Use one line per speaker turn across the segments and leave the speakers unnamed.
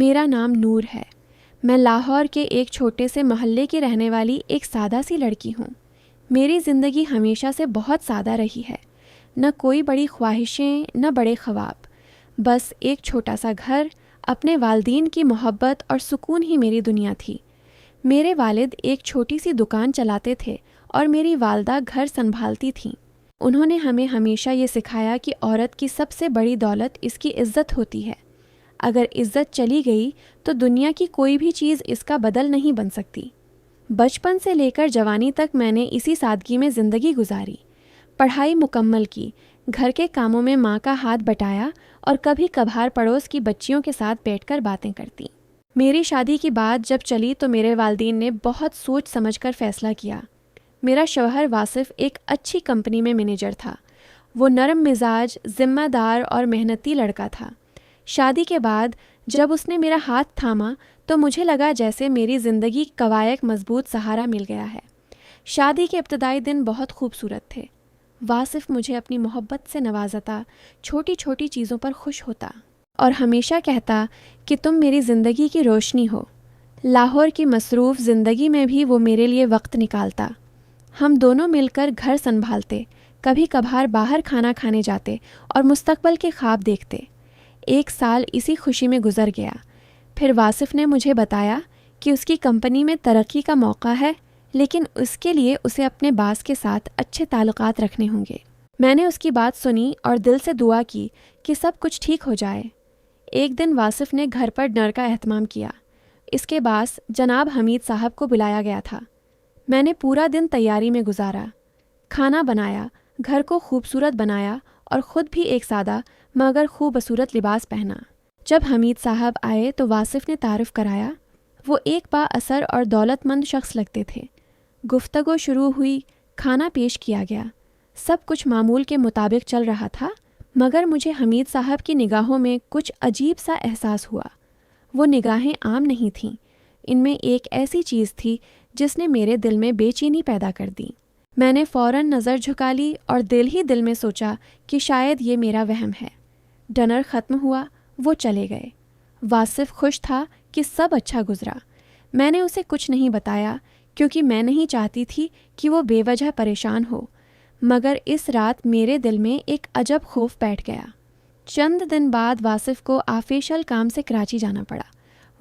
میرا نام نور ہے۔ میں لاہور کے ایک چھوٹے سے محلے کی رہنے والی ایک سادہ سی لڑکی ہوں۔ میری زندگی ہمیشہ سے بہت سادہ رہی ہے، نہ کوئی بڑی خواہشیں نہ بڑے خواب، بس ایک چھوٹا سا گھر، اپنے والدین کی محبت اور سکون ہی میری دنیا تھی۔ میرے والد ایک چھوٹی سی دکان چلاتے تھے اور میری والدہ گھر سنبھالتی تھیں۔ انہوں نے ہمیں ہمیشہ یہ سکھایا کہ عورت کی سب سے بڑی دولت اس کی عزت ہوتی ہے۔ اگر عزت چلی گئی تو دنیا کی کوئی بھی چیز اس کا بدل نہیں بن سکتی۔ بچپن سے لے کر جوانی تک میں نے اسی سادگی میں زندگی گزاری، پڑھائی مکمل کی، گھر کے کاموں میں ماں کا ہاتھ بٹایا اور کبھی کبھار پڑوس کی بچیوں کے ساتھ بیٹھ کر باتیں کرتی۔ میری شادی کی بات جب چلی تو میرے والدین نے بہت سوچ سمجھ کر فیصلہ کیا۔ میرا شوہر واصف ایک اچھی کمپنی میں مینیجر تھا۔ وہ نرم مزاج، ذمہ دار اور محنتی لڑکا تھا۔ شادی کے بعد جب اس نے میرا ہاتھ تھاما تو مجھے لگا جیسے میری زندگی کا ایک مضبوط سہارا مل گیا ہے۔ شادی کے ابتدائی دن بہت خوبصورت تھے۔ واصف مجھے اپنی محبت سے نوازتا، چھوٹی چھوٹی چیزوں پر خوش ہوتا اور ہمیشہ کہتا کہ تم میری زندگی کی روشنی ہو۔ لاہور کی مصروف زندگی میں بھی وہ میرے لیے وقت نکالتا۔ ہم دونوں مل کر گھر سنبھالتے، کبھی کبھار باہر کھانا کھانے جاتے اور مستقبل کے خواب دیکھتے۔ ایک سال اسی خوشی میں گزر گیا۔ پھر واصف نے مجھے بتایا کہ اس کی کمپنی میں ترقی کا موقع ہے، لیکن اس کے لیے اسے اپنے باس کے ساتھ اچھے تعلقات رکھنے ہوں گے۔ میں نے اس کی بات سنی اور دل سے دعا کی کہ سب کچھ ٹھیک ہو جائے۔ ایک دن واصف نے گھر پر ڈنر کا اہتمام کیا۔ اس کے باس جناب حمید صاحب کو بلایا گیا تھا۔ میں نے پورا دن تیاری میں گزارا، کھانا بنایا، گھر کو خوبصورت بنایا اور خود بھی ایک سادہ مگر خوبصورت لباس پہنا۔ جب حمید صاحب آئے تو واصف نے تعارف کرایا۔ وہ ایک با اثر اور دولت مند شخص لگتے تھے۔ گفتگو شروع ہوئی، کھانا پیش کیا گیا، سب کچھ معمول کے مطابق چل رہا تھا، مگر مجھے حمید صاحب کی نگاہوں میں کچھ عجیب سا احساس ہوا۔ وہ نگاہیں عام نہیں تھیں، ان میں ایک ایسی چیز تھی جس نے میرے دل میں بے چینی پیدا کر دی۔ میں نے فوراً نظر جھکا لی اور دل ہی دل میں سوچا کہ شاید یہ میرا وہم ہے۔ ڈنر ختم ہوا، وہ چلے گئے۔ واصف خوش تھا کہ سب اچھا گزرا۔ میں نے اسے کچھ نہیں بتایا کیونکہ میں نہیں چاہتی تھی کہ وہ بے وجہ پریشان ہو، مگر اس رات میرے دل میں ایک عجب خوف بیٹھ گیا۔ چند دن بعد واصف کو آفیشل کام سے کراچی جانا پڑا۔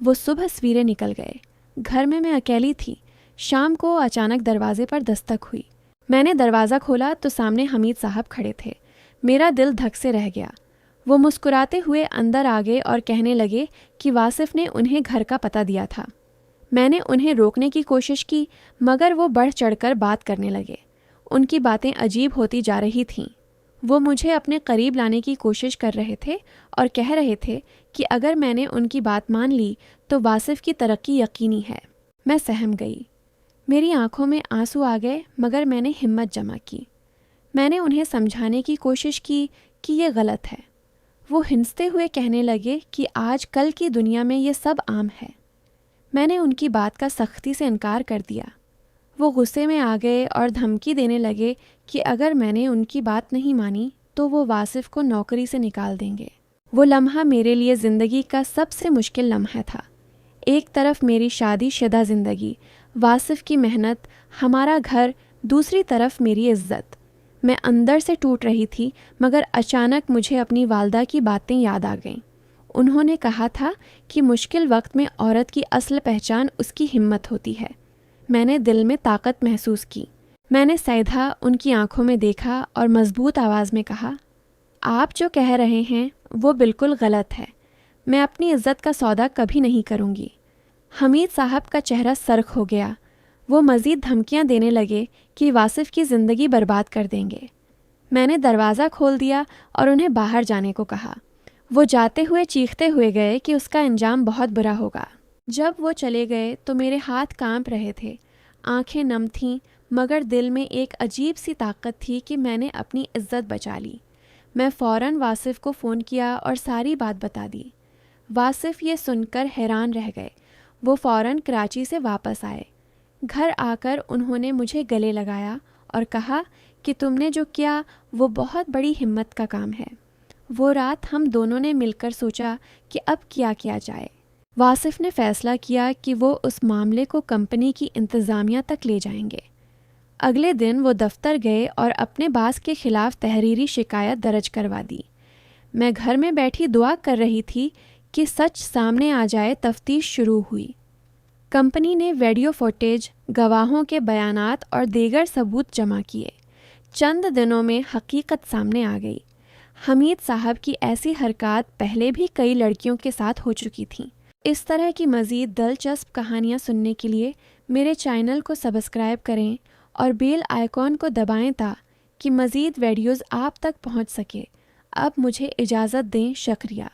وہ صبح سویرے نکل گئے۔ گھر میں اکیلی تھی۔ شام کو اچانک دروازے پر دستک ہوئی۔ میں نے دروازہ کھولا تو سامنے حمید صاحب کھڑے تھے۔ میرا دل دھک سے رہ گیا۔ وہ مسکراتے ہوئے اندر آ گئے اور کہنے لگے کہ واصف نے انہیں گھر کا پتہ دیا تھا۔ میں نے انہیں روکنے کی کوشش کی، مگر وہ بڑھ چڑھ کر بات کرنے لگے۔ ان کی باتیں عجیب ہوتی جا رہی تھیں۔ وہ مجھے اپنے قریب لانے کی کوشش کر رہے تھے اور کہہ رہے تھے کہ اگر میں نے ان کی بات مان لی تو واصف کی ترقی یقینی ہے۔ میں سہم گئی۔ میری آنکھوں میں آنسو آ گئے، مگر میں نے ہمت جمع کی۔ میں نے انہیں سمجھانے کی کوشش کی کہ یہ غلط ہے۔ وہ ہنستے ہوئے کہنے لگے کہ آج کل کی دنیا میں یہ سب عام ہے۔ میں نے ان کی بات کا سختی سے انکار کر دیا۔ وہ غصے میں آ گئے اور دھمکی دینے لگے کہ اگر میں نے ان کی بات نہیں مانی تو وہ واصف کو نوکری سے نکال دیں گے۔ وہ لمحہ میرے لیے زندگی کا سب سے مشکل لمحہ تھا۔ ایک طرف میری شادی شدہ زندگی، واصف کی محنت، ہمارا گھر، دوسری طرف میری عزت۔ میں اندر سے ٹوٹ رہی تھی، مگر اچانک مجھے اپنی والدہ کی باتیں یاد آ گئیں۔ انہوں نے کہا تھا کہ مشکل وقت میں عورت کی اصل پہچان اس کی ہمت ہوتی ہے۔ میں نے دل میں طاقت محسوس کی۔ میں نے سیدھا ان کی آنکھوں میں دیکھا اور مضبوط آواز میں کہا، آپ جو کہہ رہے ہیں وہ بالکل غلط ہے۔ میں اپنی عزت کا سودا کبھی نہیں کروں گی۔ حمید صاحب کا چہرہ سرخ ہو گیا۔ وہ مزید دھمکیاں دینے لگے کہ واصف کی زندگی برباد کر دیں گے۔ میں نے دروازہ کھول دیا اور انہیں باہر جانے کو کہا۔ وہ جاتے ہوئے چیختے ہوئے گئے کہ اس کا انجام بہت برا ہوگا۔ جب وہ چلے گئے تو میرے ہاتھ کانپ رہے تھے، آنکھیں نم تھیں، مگر دل میں ایک عجیب سی طاقت تھی کہ میں نے اپنی عزت بچا لی۔ میں فوراً واصف کو فون کیا اور ساری بات بتا دی۔ واصف یہ سن کر حیران رہ گئے۔ وہ فوراً کراچی سے واپس آئے۔ گھر آ کر انہوں نے مجھے گلے لگایا اور کہا کہ تم نے جو کیا وہ بہت بڑی ہمت کا کام ہے۔ وہ رات ہم دونوں نے مل کر سوچا کہ اب کیا جائے۔ واصف نے فیصلہ کیا کہ وہ اس معاملے کو کمپنی کی انتظامیہ تک لے جائیں گے۔ اگلے دن وہ دفتر گئے اور اپنے باس کے خلاف تحریری شکایت درج کروا دی۔ میں گھر میں بیٹھی دعا کر رہی تھی کہ سچ سامنے آ جائے۔ تفتیش شروع ہوئی۔ کمپنی نے ویڈیو فوٹیج، گواہوں کے بیانات اور دیگر ثبوت جمع کیے۔ چند دنوں میں حقیقت سامنے آ گئی۔ حمید صاحب کی ایسی حرکات پہلے بھی کئی لڑکیوں کے ساتھ ہو چکی تھیں۔ اس طرح کی مزید دلچسپ کہانیاں سننے کے لیے میرے چینل کو سبسکرائب کریں اور بیل آئیکن کو دبائیں تاکہ مزید ویڈیوز آپ تک پہنچ سکے۔ اب مجھے اجازت دیں۔ شکریہ۔